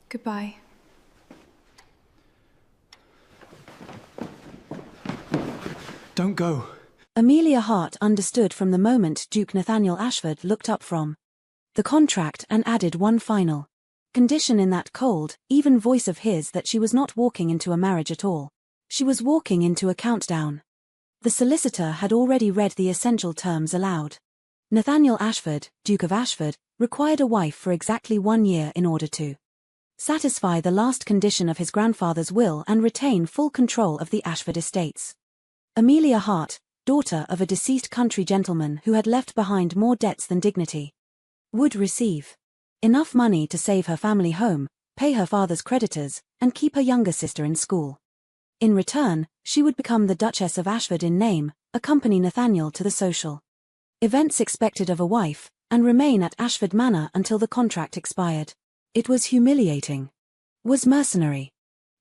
Goodbye. Don't go. Amelia Hart understood from the moment Duke Nathaniel Ashford looked up from the contract and added one final condition in that cold, even voice of his that she was not walking into a marriage at all. She was walking into a countdown. The solicitor had already read the essential terms aloud. Nathaniel Ashford, Duke of Ashford, required a wife for exactly 1 year in order to satisfy the last condition of his grandfather's will and retain full control of the Ashford estates. Amelia Hart, daughter of a deceased country gentleman who had left behind more debts than dignity, would receive enough money to save her family home, pay her father's creditors, and keep her younger sister in school. In return, she would become the Duchess of Ashford in name, accompany Nathaniel to the social events expected of a wife, and remain at Ashford Manor until the contract expired. It was humiliating. Was mercenary.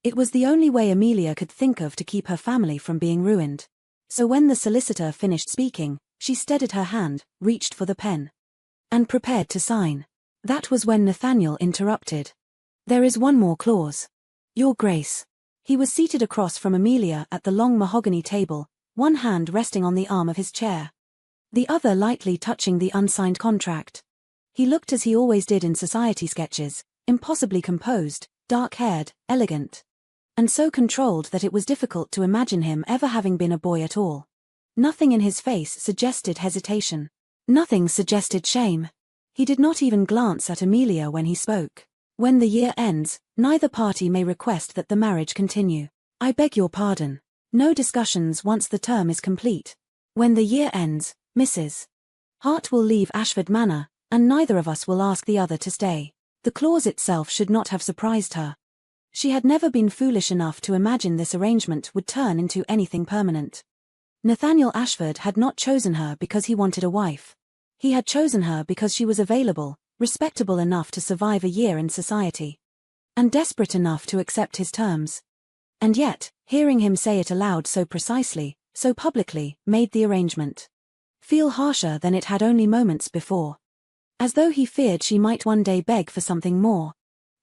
It was the only way Amelia could think of to keep her family from being ruined. So when the solicitor finished speaking, she steadied her hand, reached for the pen, and prepared to sign. That was when Nathaniel interrupted. There is one more clause. Your Grace. He was seated across from Amelia at the long mahogany table, one hand resting on the arm of his chair, the other lightly touching the unsigned contract. He looked as he always did in society sketches, impossibly composed, dark-haired, elegant, and so controlled that it was difficult to imagine him ever having been a boy at all. Nothing in his face suggested hesitation. Nothing suggested shame. He did not even glance at Amelia when he spoke. When the year ends, neither party may request that the marriage continue. I beg your pardon. No discussions once the term is complete. When the year ends, Mrs. Hart will leave Ashford Manor, and neither of us will ask the other to stay. The clause itself should not have surprised her. She had never been foolish enough to imagine this arrangement would turn into anything permanent. Nathaniel Ashford had not chosen her because he wanted a wife. He had chosen her because she was available, respectable enough to survive a year in society, and desperate enough to accept his terms. And yet, hearing him say it aloud so precisely, so publicly, made the arrangement feel harsher than it had only moments before. As though he feared she might one day beg for something more.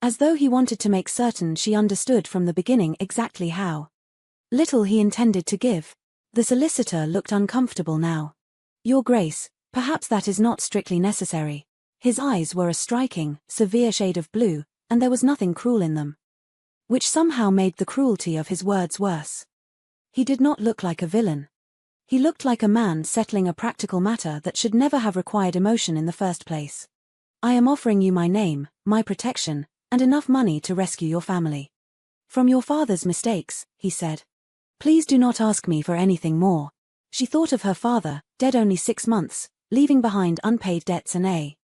As though he wanted to make certain she understood from the beginning exactly how little he intended to give. The solicitor looked uncomfortable now. Your Grace, perhaps that is not strictly necessary. His eyes were a striking, severe shade of blue, and there was nothing cruel in them, which somehow made the cruelty of his words worse. He did not look like a villain. He looked like a man settling a practical matter that should never have required emotion in the first place. I am offering you my name, my protection, and enough money to rescue your family from your father's mistakes, he said. Please do not ask me for anything more. She thought of her father, dead only 6 months, leaving behind unpaid debts and a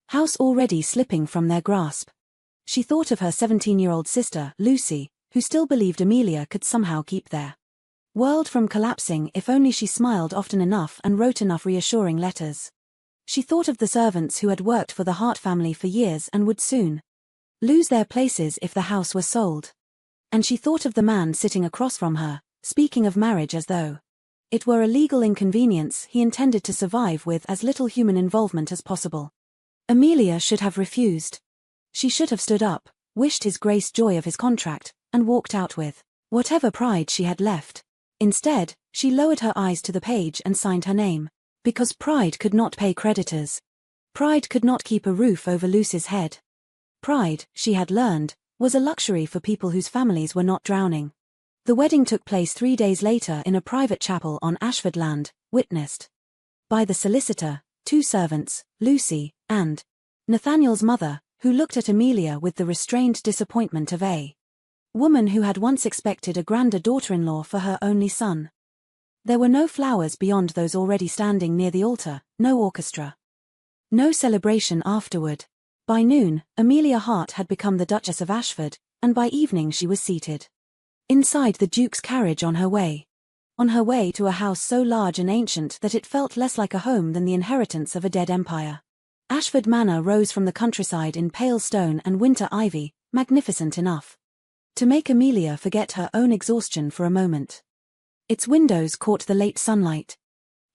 house already slipping from their grasp. She thought of her 17-year-old sister, Lucy, who still believed Amelia could somehow keep their world from collapsing if only she smiled often enough and wrote enough reassuring letters. She thought of the servants who had worked for the Hart family for years and would soon lose their places if the house were sold. And she thought of the man sitting across from her, speaking of marriage as though it were a legal inconvenience he intended to survive with as little human involvement as possible. Amelia should have refused. She should have stood up, wished his Grace joy of his contract, and walked out with whatever pride she had left. Instead, she lowered her eyes to the page and signed her name. Because pride could not pay creditors. Pride could not keep a roof over Lucy's head. Pride, she had learned, was a luxury for people whose families were not drowning. The wedding took place 3 days later in a private chapel on Ashford land, witnessed by the solicitor, 2 servants, Lucy, and Nathaniel's mother, who looked at Amelia with the restrained disappointment of a woman who had once expected a grander daughter-in-law for her only son. There were no flowers beyond those already standing near the altar, no orchestra. No celebration afterward. By noon, Amelia Hart had become the Duchess of Ashford, and by evening she was seated inside the Duke's carriage on her way. On her way to a house so large and ancient that it felt less like a home than the inheritance of a dead empire. Ashford Manor rose from the countryside in pale stone and winter ivy, magnificent enough to make Amelia forget her own exhaustion for a moment. Its windows caught the late sunlight.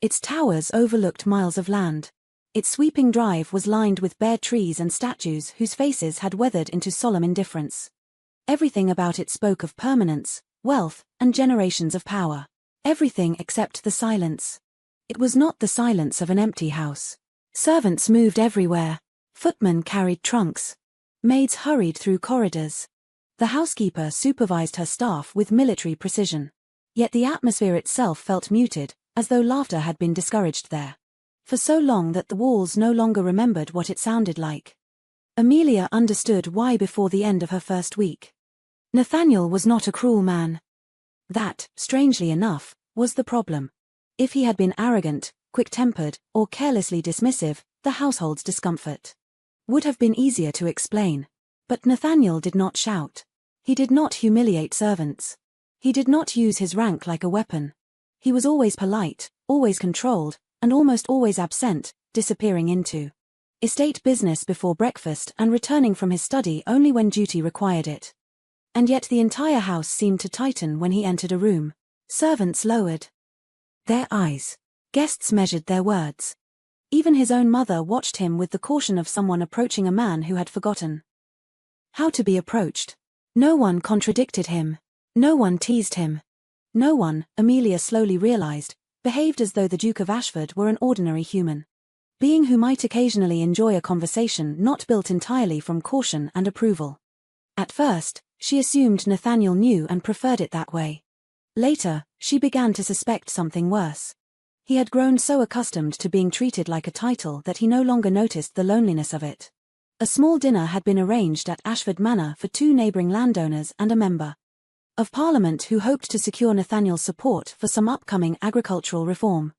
Its towers overlooked miles of land. Its sweeping drive was lined with bare trees and statues whose faces had weathered into solemn indifference. Everything about it spoke of permanence, wealth, and generations of power. Everything except the silence. It was not the silence of an empty house. Servants moved everywhere. Footmen carried trunks. Maids hurried through corridors. The housekeeper supervised her staff with military precision. Yet the atmosphere itself felt muted, as though laughter had been discouraged there. For so long that the walls no longer remembered what it sounded like. Amelia understood why before the end of her first week. Nathaniel was not a cruel man. That, strangely enough, was the problem. If he had been arrogant, quick-tempered, or carelessly dismissive, the household's discomfort would have been easier to explain. But Nathaniel did not shout. He did not humiliate servants. He did not use his rank like a weapon. He was always polite, always controlled, and almost always absent, disappearing into estate business before breakfast and returning from his study only when duty required it. And yet the entire house seemed to tighten when he entered a room. Servants lowered their eyes. Guests measured their words. Even his own mother watched him with the caution of someone approaching a man who had forgotten how to be approached. No one contradicted him. No one teased him. No one, Amelia slowly realized, behaved as though the Duke of Ashford were an ordinary human being who might occasionally enjoy a conversation not built entirely from caution and approval. At first, she assumed Nathaniel knew and preferred it that way. Later, she began to suspect something worse. He had grown so accustomed to being treated like a title that he no longer noticed the loneliness of it. A small dinner had been arranged at Ashford Manor for 2 neighbouring landowners and a member of Parliament who hoped to secure Nathaniel's support for some upcoming agricultural reform.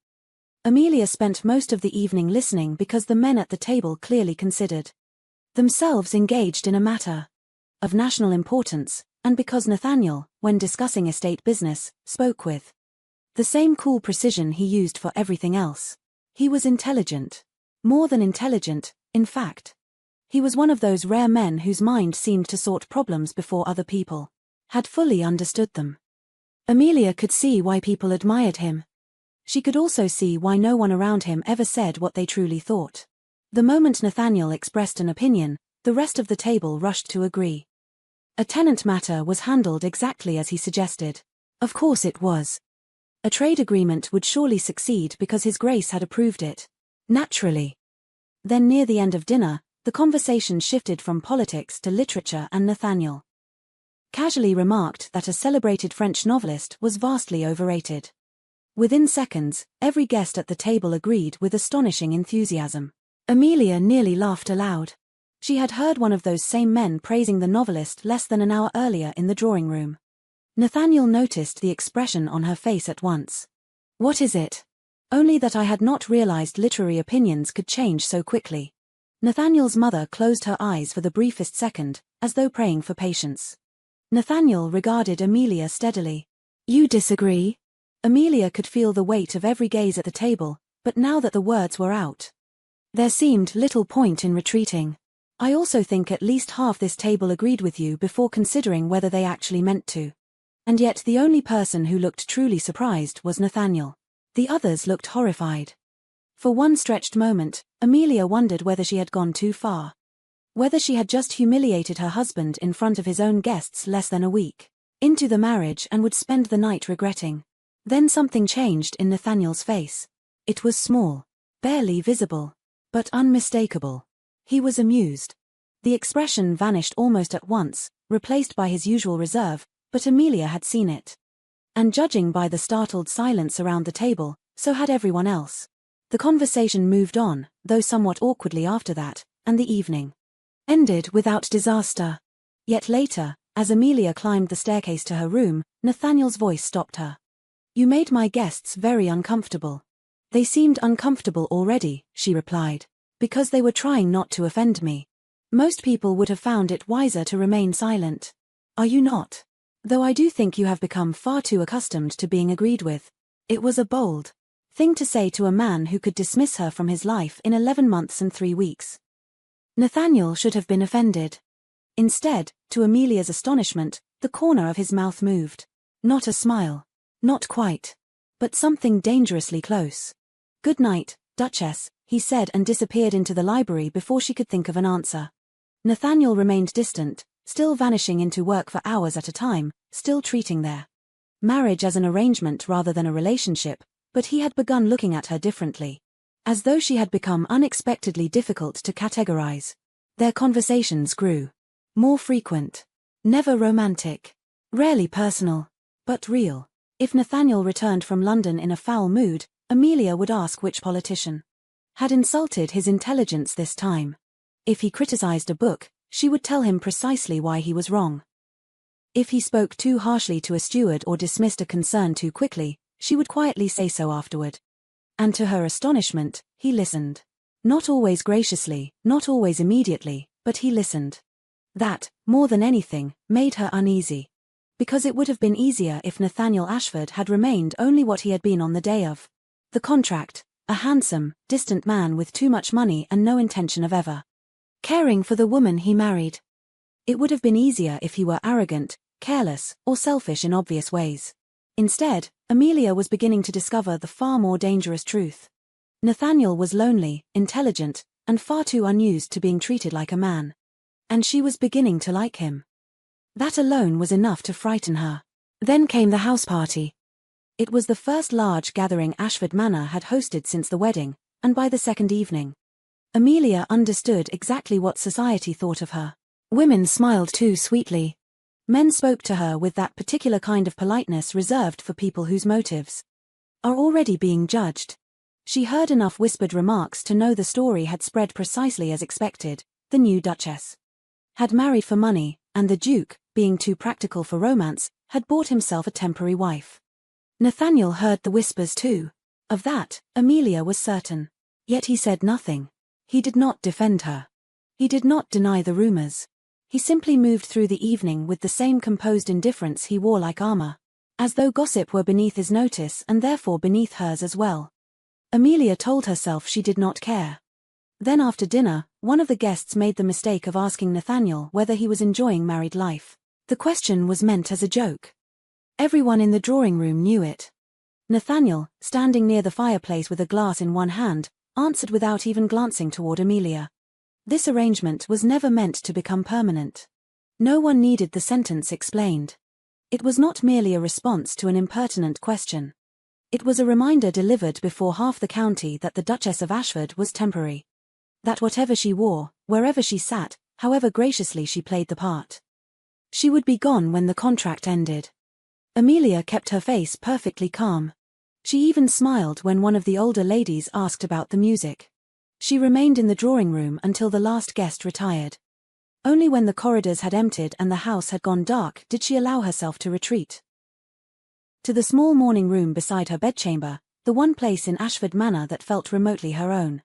Amelia spent most of the evening listening because the men at the table clearly considered themselves engaged in a matter of national importance, and because Nathaniel, when discussing estate business, spoke with the same cool precision he used for everything else. He was intelligent. More than intelligent, in fact. He was one of those rare men whose mind seemed to sort problems before other people had fully understood them. Amelia could see why people admired him. She could also see why no one around him ever said what they truly thought. The moment Nathaniel expressed an opinion, the rest of the table rushed to agree. A tenant matter was handled exactly as he suggested. Of course it was. A trade agreement would surely succeed because His Grace had approved it. Naturally. Then near the end of dinner, the conversation shifted from politics to literature, and Nathaniel casually remarked that a celebrated French novelist was vastly overrated. Within seconds, every guest at the table agreed with astonishing enthusiasm. Amelia nearly laughed aloud. She had heard one of those same men praising the novelist less than an hour earlier in the drawing room. Nathaniel noticed the expression on her face at once. What is it? Only that I had not realized literary opinions could change so quickly. Nathaniel's mother closed her eyes for the briefest second, as though praying for patience. Nathaniel regarded Amelia steadily. You disagree? Amelia could feel the weight of every gaze at the table, but now that the words were out, there seemed little point in retreating. I also think at least half this table agreed with you before considering whether they actually meant to. And yet the only person who looked truly surprised was Nathaniel. The others looked horrified. For one stretched moment, Amelia wondered whether she had gone too far. Whether she had just humiliated her husband in front of his own guests less than a week into the marriage and would spend the night regretting. Then something changed in Nathaniel's face. It was small, barely visible, but unmistakable. He was amused. The expression vanished almost at once, replaced by his usual reserve, but Amelia had seen it. And judging by the startled silence around the table, so had everyone else. The conversation moved on, though somewhat awkwardly after that, and the evening ended without disaster. Yet later, as Amelia climbed the staircase to her room, Nathaniel's voice stopped her. You made my guests very uncomfortable. They seemed uncomfortable already, she replied, because they were trying not to offend me. Most people would have found it wiser to remain silent. Are you not? Though I do think you have become far too accustomed to being agreed with. It was a bold thing to say to a man who could dismiss her from his life in 11 months and 3 weeks. Nathaniel should have been offended. Instead, to Amelia's astonishment, the corner of his mouth moved. Not a smile. Not quite. But something dangerously close. Good night, Duchess, he said, and disappeared into the library before she could think of an answer. Nathaniel remained distant, still vanishing into work for hours at a time, still treating their marriage as an arrangement rather than a relationship, but he had begun looking at her differently. As though she had become unexpectedly difficult to categorize. Their conversations grew more frequent. Never romantic. Rarely personal. But real. If Nathaniel returned from London in a foul mood, Amelia would ask which politician had insulted his intelligence this time. If he criticized a book, she would tell him precisely why he was wrong. If he spoke too harshly to a steward or dismissed a concern too quickly, she would quietly say so afterward. And to her astonishment, he listened. Not always graciously, not always immediately, but he listened. That, more than anything, made her uneasy. Because it would have been easier if Nathaniel Ashford had remained only what he had been on the day of the contract, a handsome, distant man with too much money and no intention of ever caring for the woman he married. It would have been easier if he were arrogant, careless, or selfish in obvious ways. Instead, Amelia was beginning to discover the far more dangerous truth. Nathaniel was lonely, intelligent, and far too unused to being treated like a man. And she was beginning to like him. That alone was enough to frighten her. Then came the house party. It was the first large gathering Ashford Manor had hosted since the wedding, and by the second evening, Amelia understood exactly what society thought of her. Women smiled too sweetly. Men spoke to her with that particular kind of politeness reserved for people whose motives are already being judged. She heard enough whispered remarks to know the story had spread precisely as expected. The new Duchess had married for money, and the Duke, being too practical for romance, had bought himself a temporary wife. Nathaniel heard the whispers too. Of that, Amelia was certain. Yet he said nothing. He did not defend her. He did not deny the rumors. He simply moved through the evening with the same composed indifference he wore like armor. As though gossip were beneath his notice and therefore beneath hers as well. Amelia told herself she did not care. Then after dinner, one of the guests made the mistake of asking Nathaniel whether he was enjoying married life. The question was meant as a joke. Everyone in the drawing room knew it. Nathaniel, standing near the fireplace with a glass in one hand, answered without even glancing toward Amelia. This arrangement was never meant to become permanent. No one needed the sentence explained. It was not merely a response to an impertinent question. It was a reminder delivered before half the county that the Duchess of Ashford was temporary. That whatever she wore, wherever she sat, however graciously she played the part, she would be gone when the contract ended. Amelia kept her face perfectly calm. She even smiled when one of the older ladies asked about the music. She remained in the drawing room until the last guest retired. Only when the corridors had emptied and the house had gone dark did she allow herself to retreat to the small morning room beside her bedchamber, the one place in Ashford Manor that felt remotely her own.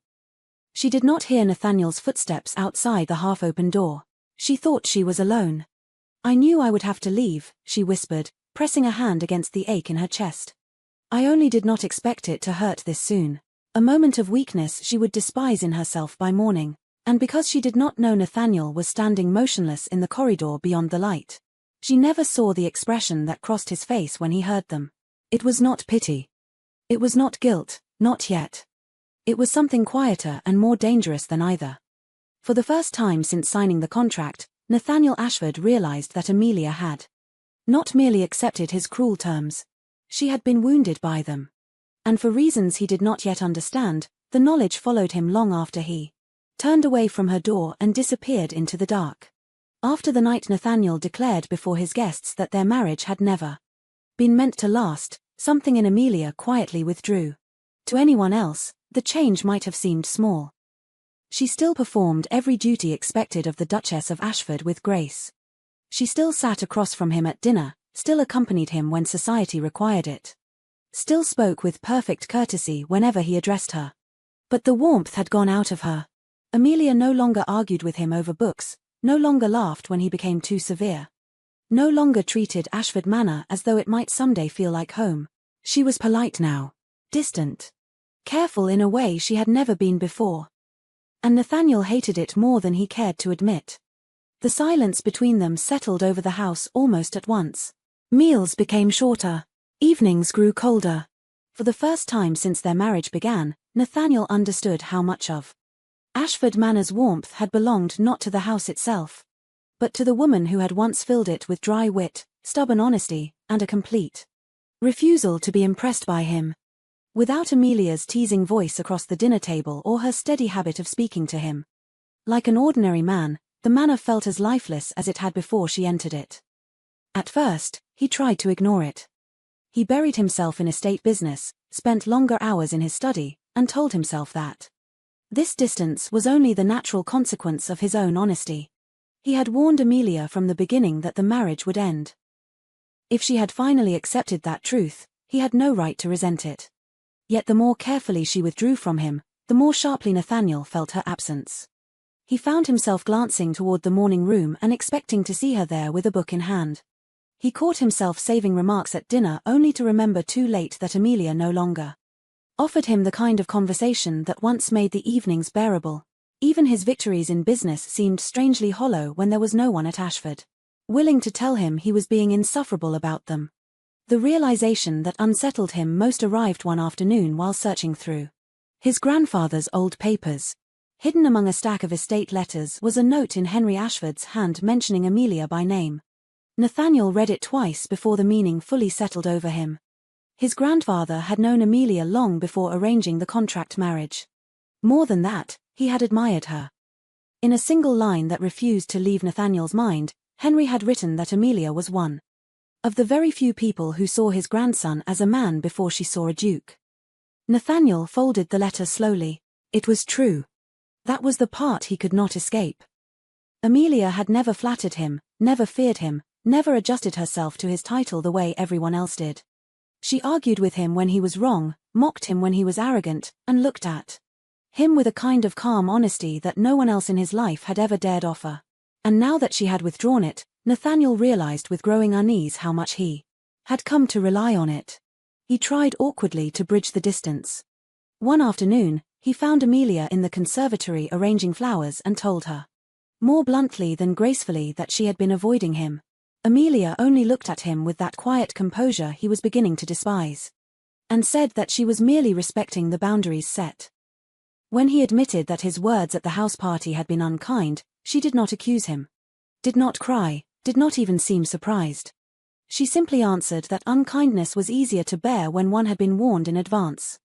She did not hear Nathaniel's footsteps outside the half-open door. She thought she was alone. "I knew I would have to leave," she whispered, pressing a hand against the ache in her chest. "I only did not expect it to hurt this soon." A moment of weakness she would despise in herself by morning, and because she did not know Nathaniel was standing motionless in the corridor beyond the light. She never saw the expression that crossed his face when he heard them. It was not pity. It was not guilt, not yet. It was something quieter and more dangerous than either. For the first time since signing the contract, Nathaniel Ashford realized that Amelia had not merely accepted his cruel terms. She had been wounded by them. And for reasons he did not yet understand, the knowledge followed him long after he turned away from her door and disappeared into the dark. After the night Nathaniel declared before his guests that their marriage had never been meant to last, something in Amelia quietly withdrew. To anyone else, the change might have seemed small. She still performed every duty expected of the Duchess of Ashford with grace. She still sat across from him at dinner, still accompanied him when society required it. Still spoke with perfect courtesy whenever he addressed her. But the warmth had gone out of her. Amelia no longer argued with him over books, no longer laughed when he became too severe. No longer treated Ashford Manor as though it might someday feel like home. She was polite now. Distant. Careful in a way she had never been before. And Nathaniel hated it more than he cared to admit. The silence between them settled over the house almost at once. Meals became shorter. Evenings grew colder. For the first time since their marriage began, Nathaniel understood how much of Ashford Manor's warmth had belonged not to the house itself, but to the woman who had once filled it with dry wit, stubborn honesty, and a complete refusal to be impressed by him. Without Amelia's teasing voice across the dinner table or her steady habit of speaking to him like an ordinary man, the manor felt as lifeless as it had before she entered it. At first, he tried to ignore it. He buried himself in estate business, spent longer hours in his study, and told himself that this distance was only the natural consequence of his own honesty. He had warned Amelia from the beginning that the marriage would end. If she had finally accepted that truth, he had no right to resent it. Yet the more carefully she withdrew from him, the more sharply Nathaniel felt her absence. He found himself glancing toward the morning room and expecting to see her there with a book in hand. He caught himself saving remarks at dinner only to remember too late that Amelia no longer offered him the kind of conversation that once made the evenings bearable. Even his victories in business seemed strangely hollow when there was no one at Ashford willing to tell him he was being insufferable about them. The realization that unsettled him most arrived one afternoon while searching through his grandfather's old papers. Hidden among a stack of estate letters was a note in Henry Ashford's hand mentioning Amelia by name. Nathaniel read it twice before the meaning fully settled over him. His grandfather had known Amelia long before arranging the contract marriage. More than that, he had admired her. In a single line that refused to leave Nathaniel's mind, Henry had written that Amelia was one of the very few people who saw his grandson as a man before she saw a duke. Nathaniel folded the letter slowly. It was true. That was the part he could not escape. Amelia had never flattered him, never feared him, never adjusted herself to his title the way everyone else did. She argued with him when he was wrong, mocked him when he was arrogant, and looked at him with a kind of calm honesty that no one else in his life had ever dared offer. And now that she had withdrawn it, Nathaniel realized with growing unease how much he had come to rely on it. He tried awkwardly to bridge the distance. One afternoon, he found Amelia in the conservatory arranging flowers and told her, more bluntly than gracefully, that she had been avoiding him. Amelia only looked at him with that quiet composure he was beginning to despise, and said that she was merely respecting the boundaries set. When he admitted that his words at the house party had been unkind, she did not accuse him, did not cry, did not even seem surprised. She simply answered that unkindness was easier to bear when one had been warned in advance.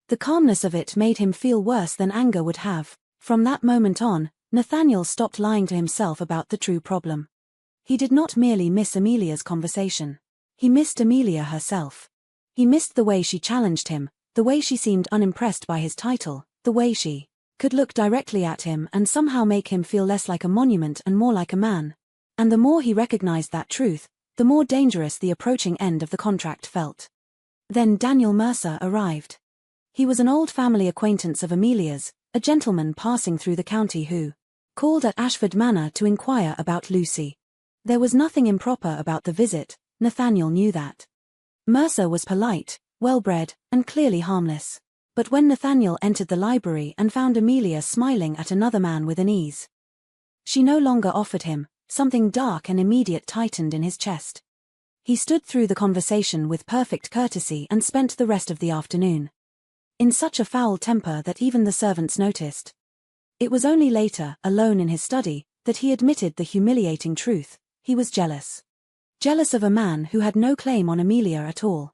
The calmness of it made him feel worse than anger would have. From that moment on, Nathaniel stopped lying to himself about the true problem. He did not merely miss Amelia's conversation. He missed Amelia herself. He missed the way she challenged him, the way she seemed unimpressed by his title, the way she could look directly at him and somehow make him feel less like a monument and more like a man. And the more he recognized that truth, the more dangerous the approaching end of the contract felt. Then Daniel Mercer arrived. He was an old family acquaintance of Amelia's, a gentleman passing through the county who called at Ashford Manor to inquire about Lucy. There was nothing improper about the visit, Nathaniel knew that. Mercer was polite, well-bred, and clearly harmless. But when Nathaniel entered the library and found Amelia smiling at another man with an ease she no longer offered him, something dark and immediate tightened in his chest. He stood through the conversation with perfect courtesy and spent the rest of the afternoon in such a foul temper that even the servants noticed. It was only later, alone in his study, that he admitted the humiliating truth. He was jealous. Jealous of a man who had no claim on Amelia at all.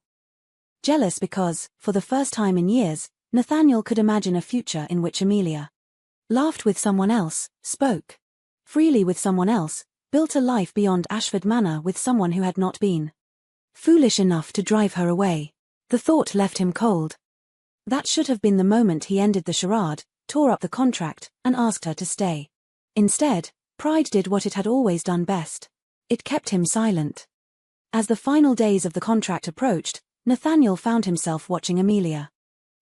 Jealous because, for the first time in years, Nathaniel could imagine a future in which Amelia laughed with someone else, spoke freely with someone else, built a life beyond Ashford Manor with someone who had not been foolish enough to drive her away. The thought left him cold. That should have been the moment he ended the charade, tore up the contract, and asked her to stay. Instead, pride did what it had always done best. It kept him silent. As the final days of the contract approached, Nathaniel found himself watching Amelia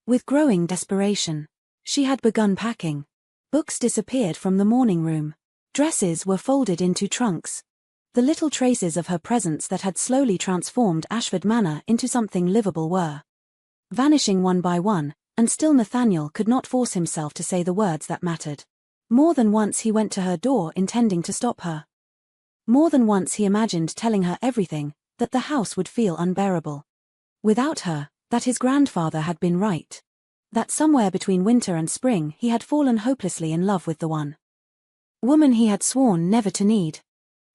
with growing desperation. She had begun packing. Books disappeared from the morning room. Dresses were folded into trunks. The little traces of her presence that had slowly transformed Ashford Manor into something livable were vanishing one by one, and still Nathaniel could not force himself to say the words that mattered. More than once he went to her door intending to stop her. More than once he imagined telling her everything, that the house would feel unbearable without her, That his grandfather had been right. That somewhere between winter and spring he had fallen hopelessly in love with the woman he had sworn never to need.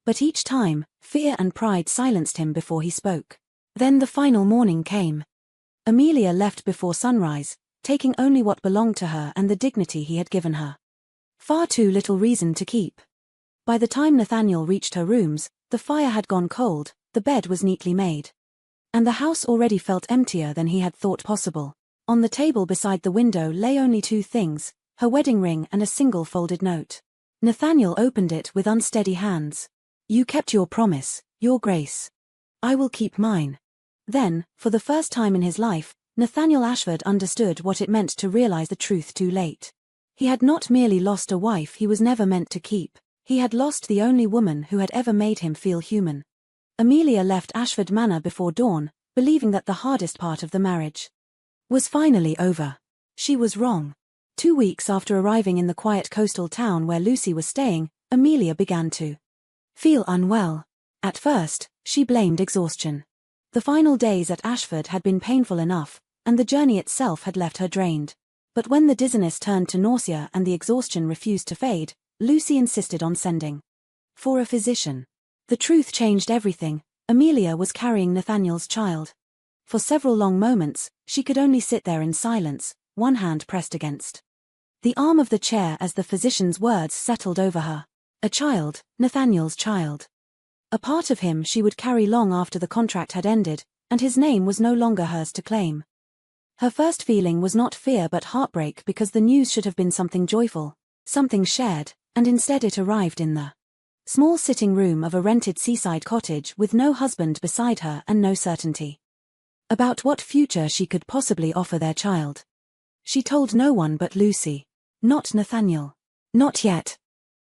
But each time, fear and pride silenced him before he spoke. Then the final morning came. Amelia left before sunrise, taking only what belonged to her and the dignity he had given her. Far too little reason to keep. By the time Nathaniel reached her rooms, the fire had gone cold, the bed was neatly made. And the house already felt emptier than he had thought possible. On the table beside the window lay only two things, her wedding ring and a single folded note. Nathaniel opened it with unsteady hands. "You kept your promise, Your Grace. I will keep mine." Then, for the first time in his life, Nathaniel Ashford understood what it meant to realize the truth too late. He had not merely lost a wife he was never meant to keep, he had lost the only woman who had ever made him feel human. Amelia left Ashford Manor before dawn, believing that the hardest part of the marriage was finally over. She was wrong. 2 weeks after arriving in the quiet coastal town where Lucy was staying, Amelia began to feel unwell. At first, she blamed exhaustion. The final days at Ashford had been painful enough, and the journey itself had left her drained. But when the dizziness turned to nausea and the exhaustion refused to fade, Lucy insisted on sending for a physician. The truth changed everything. Amelia was carrying Nathaniel's child. For several long moments, she could only sit there in silence, one hand pressed against the arm of the chair as the physician's words settled over her. A child, Nathaniel's child. A part of him she would carry long after the contract had ended, and his name was no longer hers to claim. Her first feeling was not fear but heartbreak because the news should have been something joyful, something shared, and instead it arrived in the small sitting room of a rented seaside cottage with no husband beside her and no certainty about what future she could possibly offer their child. She told no one but Lucy. Not Nathaniel. Not yet.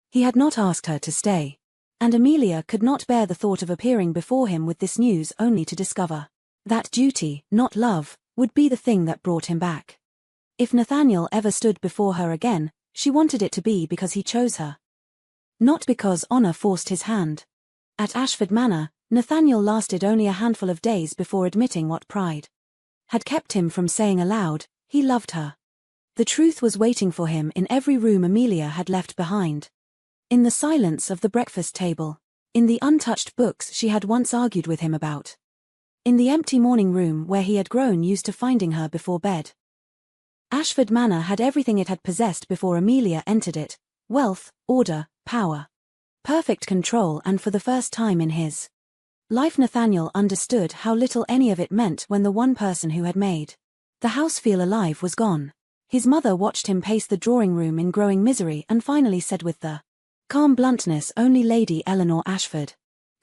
He had not asked her to stay. And Amelia could not bear the thought of appearing before him with this news only to discover that duty, not love, would be the thing that brought him back. If Nathaniel ever stood before her again, she wanted it to be because he chose her. Not because honor forced his hand. At Ashford Manor, Nathaniel lasted only a handful of days before admitting what pride had kept him from saying aloud, he loved her. The truth was waiting for him in every room Amelia had left behind. In the silence of the breakfast table. In the untouched books she had once argued with him about. In the empty morning room where he had grown used to finding her before bed. Ashford Manor had everything it had possessed before Amelia entered it: wealth, order, power, perfect control, and for the first time in his life Nathaniel understood how little any of it meant when the one person who had made the house feel alive was gone. His mother watched him pace the drawing room in growing misery and finally said with the calm bluntness only Lady Eleanor Ashford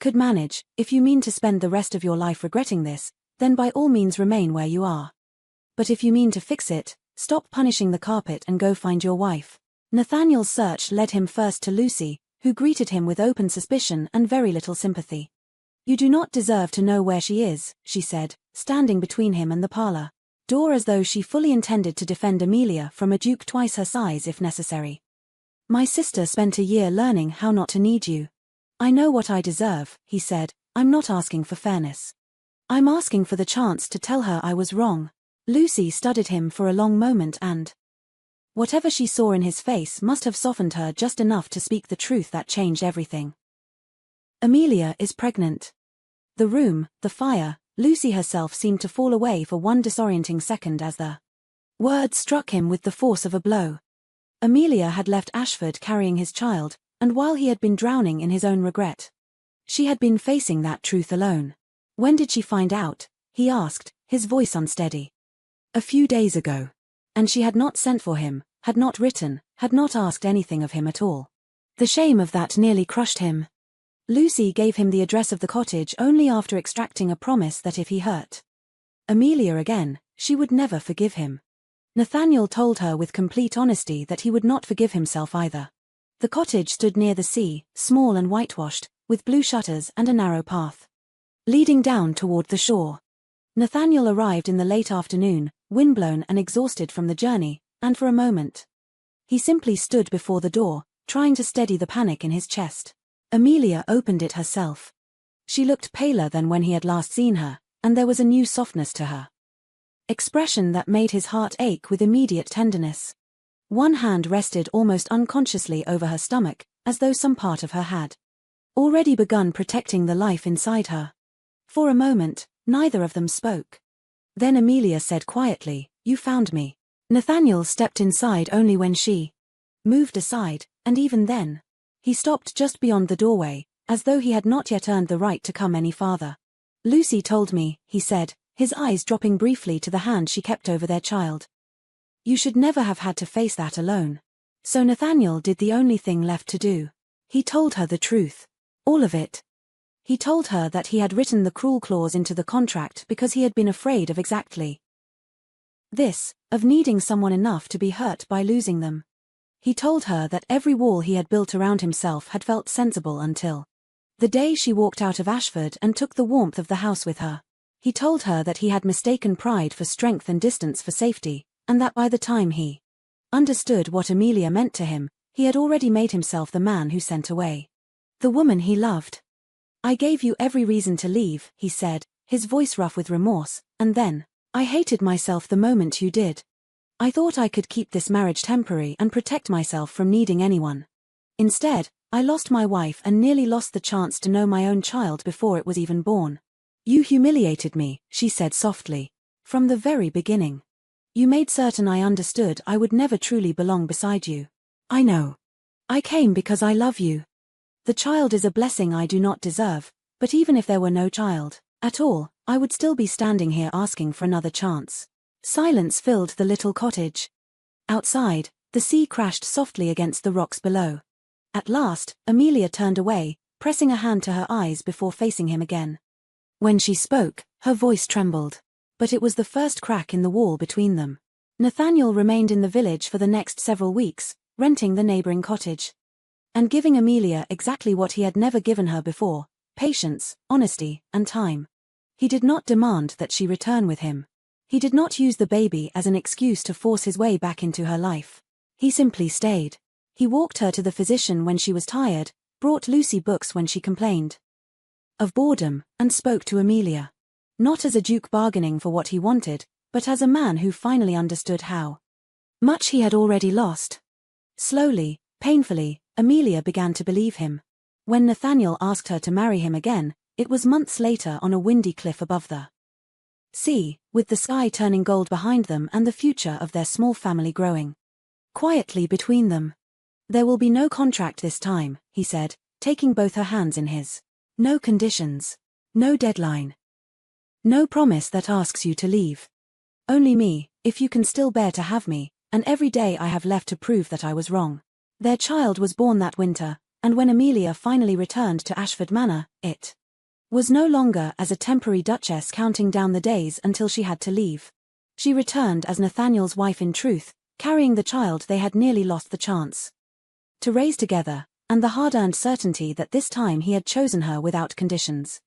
could manage, "If you mean to spend the rest of your life regretting this, then by all means remain where you are. But if you mean to fix it, stop punishing the carpet and go find your wife." Nathaniel's search led him first to Lucy, who greeted him with open suspicion and very little sympathy. "You do not deserve to know where she is," she said, standing between him and the parlor door as though she fully intended to defend Amelia from a duke twice her size if necessary. "My sister spent a year learning how not to need you. I know what I deserve," he said. "I'm not asking for fairness. I'm asking for the chance to tell her I was wrong." Lucy studied him for a long moment and whatever she saw in his face must have softened her just enough to speak the truth that changed everything. "Amelia is pregnant." The room, the fire, Lucy herself seemed to fall away for one disorienting second as the word struck him with the force of a blow. Amelia had left Ashford carrying his child, and while he had been drowning in his own regret, she had been facing that truth alone. "When did she find out?" he asked, his voice unsteady. "A few days ago." And she had not sent for him, had not written, had not asked anything of him at all. The shame of that nearly crushed him. Lucy gave him the address of the cottage only after extracting a promise that if he hurt Amelia again, she would never forgive him. Nathaniel told her with complete honesty that he would not forgive himself either. The cottage stood near the sea, small and whitewashed, with blue shutters and a narrow path leading down toward the shore. Nathaniel arrived in the late afternoon, windblown and exhausted from the journey, and for a moment he simply stood before the door, trying to steady the panic in his chest. Amelia opened it herself. She looked paler than when he had last seen her, and there was a new softness to her expression that made his heart ache with immediate tenderness. One hand rested almost unconsciously over her stomach, as though some part of her had already begun protecting the life inside her. For a moment, neither of them spoke. Then Amelia said quietly, "You found me." Nathaniel stepped inside only when she moved aside, and even then, he stopped just beyond the doorway, as though he had not yet earned the right to come any farther. "Lucy told me," he said, his eyes dropping briefly to the hand she kept over their child. "You should never have had to face that alone." So Nathaniel did the only thing left to do. He told her the truth. All of it. He told her that he had written the cruel clause into the contract because he had been afraid of exactly this, of needing someone enough to be hurt by losing them. He told her that every wall he had built around himself had felt sensible until the day she walked out of Ashford and took the warmth of the house with her. He told her that he had mistaken pride for strength and distance for safety, and that by the time he understood what Amelia meant to him, he had already made himself the man who sent away the woman he loved. "I gave you every reason to leave," he said, his voice rough with remorse, "and then I hated myself the moment you did. I thought I could keep this marriage temporary and protect myself from needing anyone. Instead, I lost my wife and nearly lost the chance to know my own child before it was even born. You humiliated me," she said softly, "from the very beginning. You made certain I understood I would never truly belong beside you. I know. I came because I love you. The child is a blessing I do not deserve, but even if there were no child at all, I would still be standing here asking for another chance." Silence filled the little cottage. Outside, the sea crashed softly against the rocks below. At last, Amelia turned away, pressing a hand to her eyes before facing him again. When she spoke, her voice trembled. But it was the first crack in the wall between them. Nathaniel remained in the village for the next several weeks, renting the neighboring cottage and giving Amelia exactly what he had never given her before: patience, honesty, and time. He did not demand that she return with him. He did not use the baby as an excuse to force his way back into her life. He simply stayed. He walked her to the physician when she was tired, brought Lucy books when she complained of boredom, and spoke to Amelia. Not as a duke bargaining for what he wanted, but as a man who finally understood how much he had already lost. Slowly, painfully, Amelia began to believe him. When Nathaniel asked her to marry him again, it was months later on a windy cliff above the sea, with the sky turning gold behind them and the future of their small family growing quietly between them. "There will be no contract this time," he said, taking both her hands in his. "No conditions. No deadline. No promise that asks you to leave. Only me, if you can still bear to have me, and every day I have left to prove that I was wrong." Their child was born that winter, and when Amelia finally returned to Ashford Manor, it was no longer as a temporary duchess counting down the days until she had to leave. She returned as Nathaniel's wife in truth, carrying the child they had nearly lost the chance to raise together, and the hard-earned certainty that this time he had chosen her without conditions.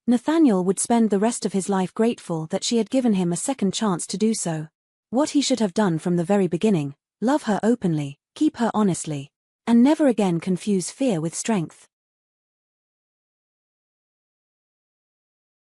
Nathaniel would spend the rest of his life grateful that she had given him a second chance to do so. What he should have done from the very beginning: love her openly, keep her honestly, and never again confuse fear with strength.